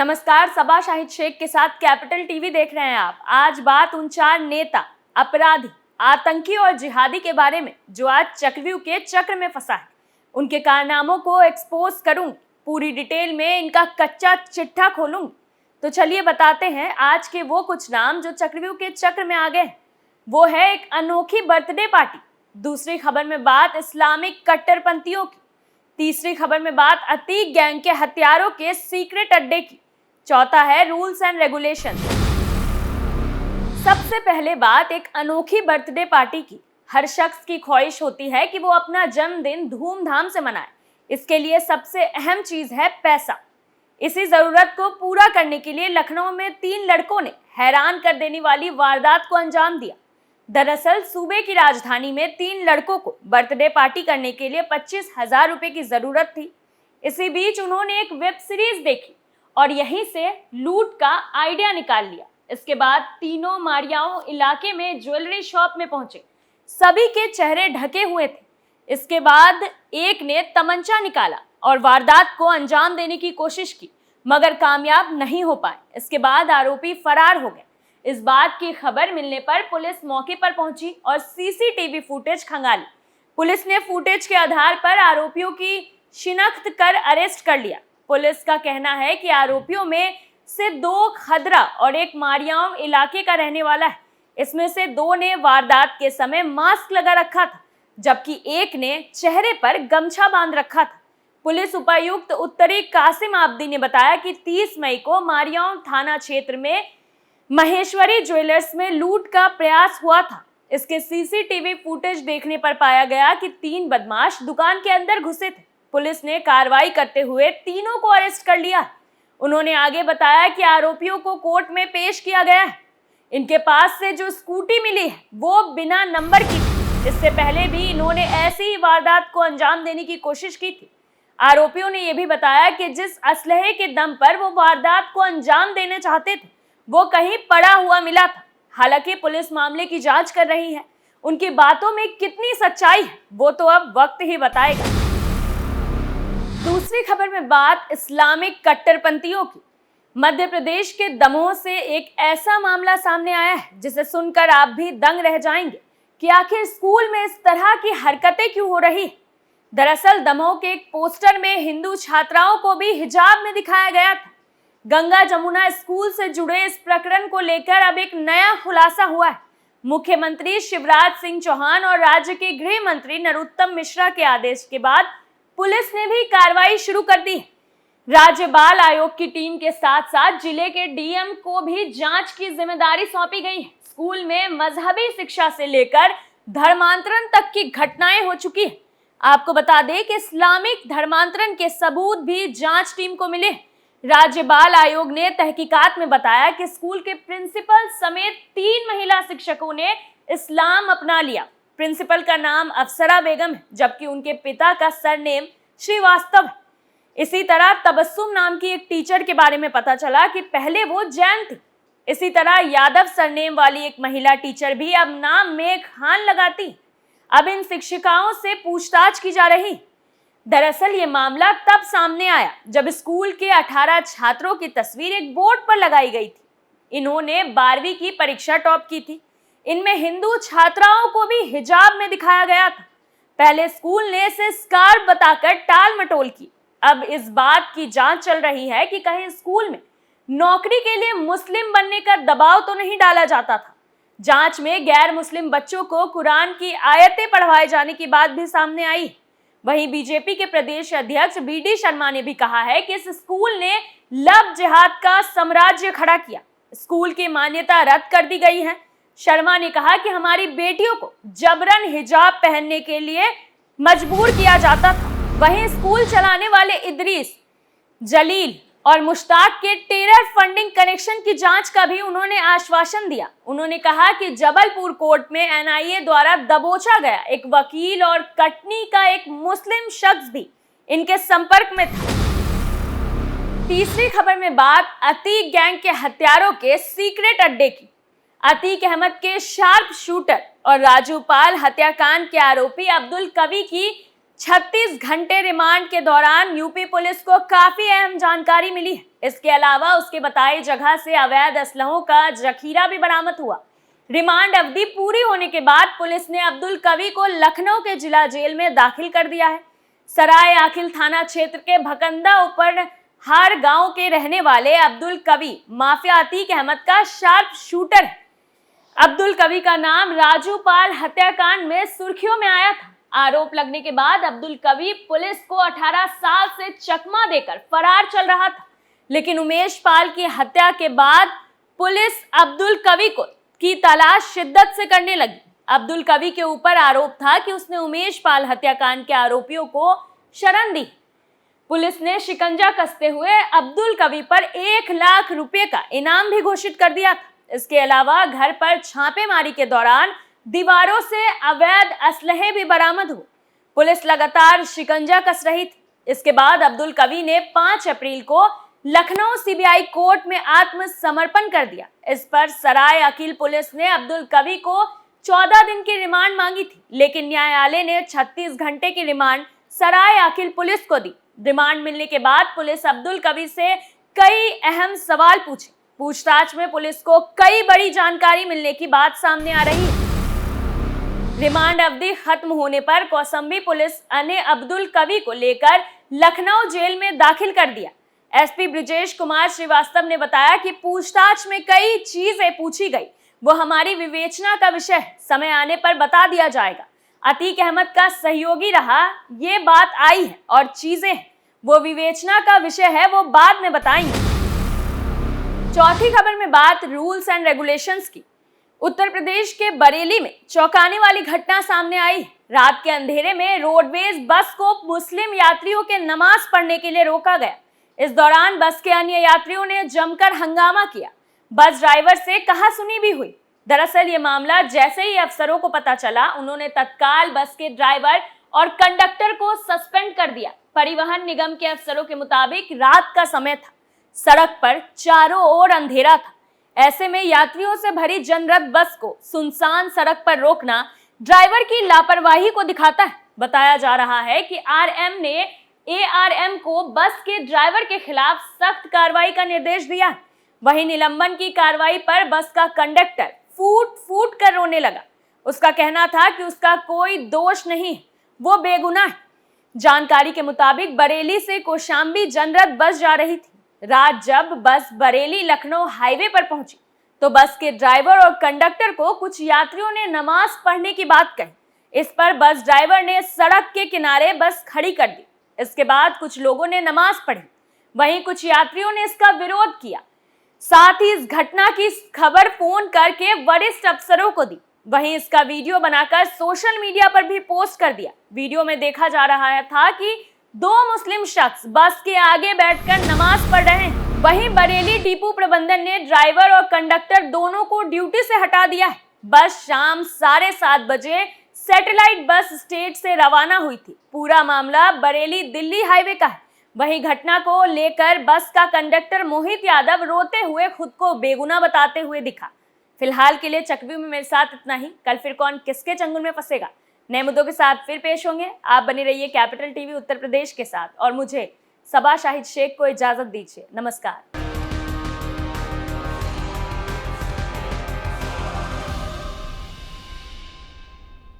नमस्कार, सबा शाहिद शेख के साथ कैपिटल टीवी देख रहे हैं आप। आज बात उन 4 नेता, अपराधी, आतंकी और जिहादी के बारे में जो आज चक्रव्यूह के चक्र में फंसा है। उनके कारनामों को एक्सपोज करूंगी, पूरी डिटेल में इनका कच्चा चिट्ठा खोलूंगी। तो चलिए बताते हैं आज के वो कुछ नाम जो चक्रव्यूह के चक्र में आ गए हैं। वो है एक अनोखी बर्थडे पार्टी। दूसरी खबर में बात इस्लामिक कट्टरपंथियों की। तीसरी खबर में बात अतीक गैंग के हथियारों के सीक्रेट अड्डे की। चौथा है रूल्स एंड रेगुलेशन। सबसे पहले बात एक अनोखी बर्थडे पार्टी की। हर शख्स की ख्वाहिश होती है कि वो अपना जन्मदिन धूमधाम से मनाए। इसके लिए सबसे अहम चीज है पैसा। इसी जरूरत को पूरा करने के लिए लखनऊ में 3 लड़कों ने हैरान कर देने वाली वारदात को अंजाम दिया। दरअसल सूबे की राजधानी में 3 लड़कों को बर्थडे पार्टी करने के लिए 25,000 रुपए की जरूरत थी। इसी बीच उन्होंने एक वेब सीरीज देखी और यहीं से लूट का आइडिया निकाल लिया। इसके बाद तीनों मारियाओं इलाके में ज्वेलरी शॉप में पहुंचे। सभी के चेहरे ढके हुए थे। इसके बाद एक ने तमंचा निकाला और वारदात को अंजाम देने की कोशिश की, मगर कामयाब नहीं हो पाए। इसके बाद आरोपी फरार हो गए। इस बात की खबर मिलने पर पुलिस मौके पर पहुंची और सीसीटीवी फुटेज खंगाली। पुलिस ने फुटेज के आधार पर आरोपियों की शिनाख्त कर अरेस्ट कर लिया। पुलिस का कहना है कि आरोपियों में से 2 खदरा और एक मारियाम इलाके का रहने वाला है। इसमें से 2 ने वारदात के समय मास्क लगा रखा था, जबकि एक ने चेहरे पर गमछा बांध रखा था। पुलिस उपायुक्त उत्तरी कासिम आब्दी ने बताया कि 30 मई को मारियाम थाना क्षेत्र में महेश्वरी ज्वेलर्स में लूट का प्रयास हुआ था। इसके सीसीटीवी फुटेज देखने पर पाया गया कि 3 बदमाश दुकान के अंदर घुसे थे। पुलिस ने कार्रवाई करते हुए तीनों को अरेस्ट कर लिया। उन्होंने आगे बताया कि आरोपियों को कोर्ट में पेश किया गया है। इनके पास से जो स्कूटी मिली है वो बिना नंबर की थी। इससे पहले भी इन्होंने ऐसी ही वारदात को अंजाम देने की कोशिश की थी। आरोपियों ने यह भी बताया कि जिस असलहे के दम पर वो वारदात को अंजाम देना चाहते थे वो कहीं पड़ा हुआ मिला था। हालांकि पुलिस मामले की जांच कर रही है। उनकी बातों में कितनी सच्चाई है वो तो अब वक्त ही बताएगा। दूसरी खबर में बात इस्लामिक कट्टरपंथियों की। मध्य प्रदेश के दमोह से एक ऐसा मामला सामने आया है जिसे सुनकर आप भी दंग रह जाएंगे कि आखिर स्कूल में इस तरह की हरकतें क्यों हो रही है। दरअसल दमोह के एक पोस्टर में हिंदू छात्राओं को भी हिजाब में दिखाया गया था। गंगा जमुना स्कूल से जुड़े इस प्रकरण को लेकर अब एक नया खुलासा हुआ है। मुख्यमंत्री शिवराज सिंह चौहान और राज्य के गृह मंत्री नरोत्तम मिश्रा के आदेश के बाद पुलिस ने भी कार्रवाई शुरू कर दी। राज्य बाल आयोग की टीम के साथ साथ जिले के डीएम को भी जांच की जिम्मेदारी सौंपी गई है। स्कूल में मजहबी शिक्षा से लेकर धर्मांतरण तक की घटनाएं हो चुकी है। आपको बता दें कि इस्लामिक धर्मांतरण के सबूत भी जांच टीम को मिले। राज्य बाल आयोग ने तहकीकात में बताया कि स्कूल के प्रिंसिपल समेत 3 महिला शिक्षकों ने इस्लाम अपना लिया। प्रिंसिपल का नाम अफसरा बेगम है, जबकि उनके पिता का सरनेम श्रीवास्तव है। इसी तरह तबस्सुम नाम की एक टीचर के बारे में पता चला कि पहले वो जैन थी। इसी तरह यादव सरनेम वाली एक महिला टीचर भी अब नाम मेघ खान लगाती। अब इन शिक्षिकाओं से पूछताछ की जा रही। दरअसल ये मामला तब सामने आया जब स्कूल के 18 छात्रों की तस्वीर एक बोर्ड पर लगाई गई थी। इन्होंने 12वीं की परीक्षा टॉप की थी। इनमें हिंदू छात्राओं को भी हिजाब में दिखाया गया था। पहले स्कूल ने इसे स्कार्फ बताकर टाल मटोल की। अब इस बात की जांच चल रही है कि कहीं स्कूल में नौकरी के लिए मुस्लिम बनने का दबाव तो नहीं डाला जाता था। जांच में गैर मुस्लिम बच्चों को कुरान की आयतें पढ़वाए जाने की बात भी सामने आई। वहीं बीजेपी के प्रदेश अध्यक्ष बीडी शर्मा ने भी कहा है कि इस स्कूल ने लव जिहाद का साम्राज्य खड़ा किया। स्कूल की मान्यता रद्द कर दी गई है। शर्मा ने कहा कि हमारी बेटियों को जबरन हिजाब पहनने के लिए मजबूर किया जाता था। वहीं स्कूल चलाने वाले इदरीस, जलील और मुश्ताक के टेरर फंडिंग कनेक्शन की जांच का भी उन्होंने आश्वासन दिया। उन्होंने कहा कि जबलपुर कोर्ट में एनआईए द्वारा दबोचा गया एक वकील और कटनी का एक मुस्लिम शख्स भी इनके संपर्क में था। तीसरी खबर में बात अतीक गैंग के हत्यारों के सीक्रेट अड्डे की। अतीक अहमद के शार्प शूटर और राजू पाल हत्याकांड के आरोपी अब्दुल कवी की 36 घंटे रिमांड के दौरान यूपी पुलिस को काफी अहम जानकारी मिली है। इसके अलावा उसके बताई जगह से अवैध असलहों का जखीरा भी बरामद हुआ। रिमांड अवधि पूरी होने के बाद पुलिस ने अब्दुल कवी को लखनऊ के जिला जेल में दाखिल कर दिया है। सराय आखिल थाना क्षेत्र के भकंदा उपरहार गांव के रहने वाले अब्दुल कवी माफिया अतीक अहमद का शार्प शूटर है। अब्दुल कवी का नाम राजू पाल हत्याकांड में सुर्खियों में आया था। आरोप लगने के बाद अब्दुल कवी पुलिस को 18 साल से चकमा देकर फरार चल रहा था, लेकिन उमेश पाल की हत्या के बाद पुलिस अब्दुल कवी की तलाश शिद्दत से करने लगी। अब्दुल कवी के ऊपर आरोप था कि उसने उमेश पाल हत्याकांड के आरोपियों को शरण दी। पुलिस ने शिकंजा कसते हुए अब्दुल कवी पर 1 लाख रुपए का इनाम भी घोषित कर दिया था। इसके अलावा घर पर छापेमारी के दौरान दीवारों से अवैध असलहे भी बरामद हुए। पुलिस लगातार शिकंजा कस रही थी। इसके बाद अब्दुल कवी ने 5 अप्रैल को लखनऊ सीबीआई कोर्ट में आत्मसमर्पण कर दिया। इस पर सराय अकील पुलिस ने अब्दुल कवी को 14 दिन की रिमांड मांगी थी, लेकिन न्यायालय ने 36 घंटे की रिमांड सराय अकील पुलिस को दी। रिमांड मिलने के बाद पुलिस अब्दुल कवी से कई अहम सवाल पूछे। पूछताछ में पुलिस को कई बड़ी जानकारी मिलने की बात सामने आ रही है। रिमांड अवधि खत्म होने पर कौसंबी पुलिस ने अब्दुल कवी को लेकर लखनऊ जेल में दाखिल कर दिया। एसपी ब्रिजेश कुमार श्रीवास्तव ने बताया कि पूछताछ में कई चीजें पूछी गई, वो हमारी विवेचना का विषय है, समय आने पर बता दिया जाएगा। अतीक अहमद का सहयोगी रहा, ये बात आई है, और चीजें वो विवेचना का विषय है, वो बाद में बताएंगे। चौथी खबर में बात रूल्स एंड रेगुलेशंस की। उत्तर प्रदेश के बरेली में चौंकाने वाली घटना सामने आई। रात के अंधेरे में रोडवेज बस को मुस्लिम यात्रियों के नमाज पढ़ने के लिए रोका गया। इस दौरान बस के अन्य यात्रियों ने जमकर हंगामा किया। बस ड्राइवर से कहासुनी भी हुई। दरअसल ये मामला जैसे ही अफसरों को पता चला, उन्होंने तत्काल बस के ड्राइवर और कंडक्टर को सस्पेंड कर दिया। परिवहन निगम के अफसरों के मुताबिक रात का समय था, सड़क पर चारों ओर अंधेरा था। ऐसे में यात्रियों से भरी जनरत बस को सुनसान सड़क पर रोकना ड्राइवर की लापरवाही को दिखाता है। बताया जा रहा है कि आरएम ने एआरएम को बस के ड्राइवर के खिलाफ सख्त कार्रवाई का निर्देश दिया। वहीं निलंबन की कार्रवाई पर बस का कंडक्टर फूट फूट कर रोने लगा। उसका कहना था कि उसका कोई दोष नहीं, वो बेगुनाह है। जानकारी के मुताबिक बरेली से कौशाम्बी जनरत बस जा रही थी। रात जब बस बरेली लखनऊ हाईवे पर पहुंची तो बस के ड्राइवर और कंडक्टर को कुछ यात्रियों ने नमाज पढ़ने की बात कही। इस पर बस ड्राइवर ने सड़क के किनारे बस खड़ी कर दी। इसके बाद कुछ लोगों ने नमाज पढ़ी, वहीं कुछ यात्रियों ने इसका विरोध किया। साथ ही इस घटना की खबर फोन करके वरिष्ठ अफसरों को दी। वहीं इसका वीडियो बनाकर सोशल मीडिया पर भी पोस्ट कर दिया। वीडियो में देखा जा रहा था कि 2 मुस्लिम शख्स बस के आगे बैठकर नमाज पढ़ रहे हैं। वहीं बरेली डिपो प्रबंधन ने ड्राइवर और कंडक्टर दोनों को ड्यूटी से हटा दिया है। बस शाम 7:30 बजे सैटेलाइट बस स्टेट से रवाना हुई थी। पूरा मामला बरेली दिल्ली हाईवे का है। वहीं घटना को लेकर बस का कंडक्टर मोहित यादव रोते हुए खुद को बेगुनाह बताते हुए दिखा। फिलहाल के लिए चकवी में मेरे साथ इतना ही। कल फिर कौन किसके चंगुल में फंसेगा, नए मुद्दों के साथ फिर पेश होंगे। आप बने रहिए कैपिटल टीवी उत्तर प्रदेश के साथ और मुझे सबा शाहिद शेख को इजाजत दीजिए। नमस्कार।